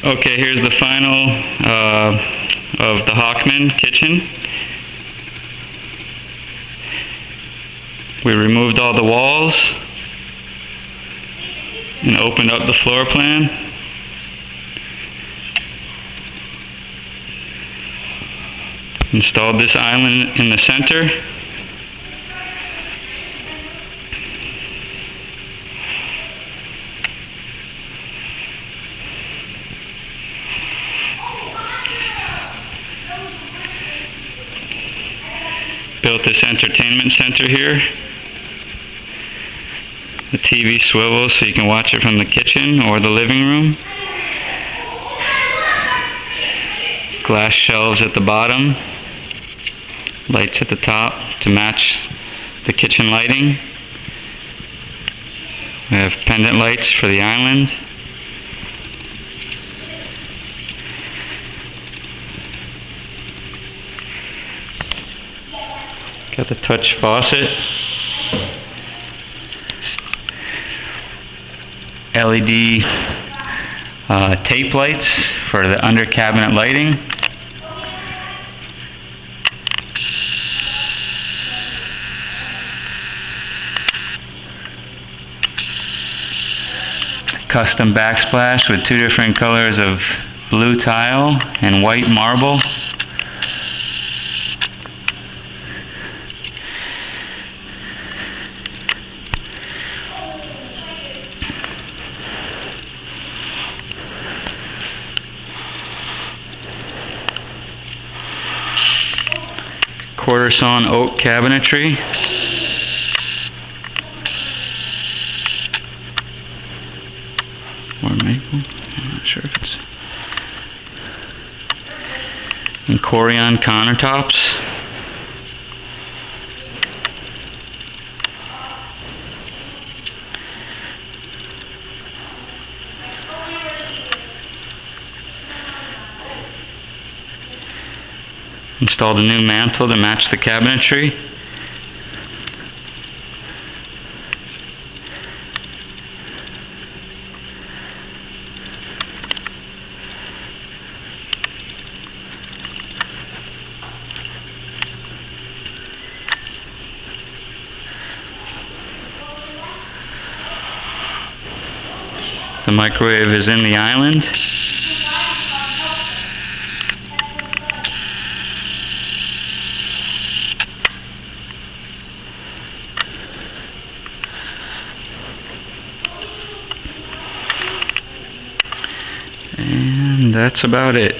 Okay, here's the final of the Hochman kitchen. We removed all the walls and opened up the floor plan. Installed this island in the center. Built this entertainment center here. The TV swivels so you can watch it from the kitchen or the living room. Glass shelves at the bottom. Lights at the top to match the kitchen lighting. We have pendant lights for the island. Got the touch faucet. LED tape lights for the under cabinet lighting. Custom backsplash with two different colors of blue tile and white marble. Quarter sawn oak cabinetry. Or maple, I'm not sure if it's. And Corian countertops. Installed a new mantle to match the cabinetry. The microwave is in the island. And that's about it.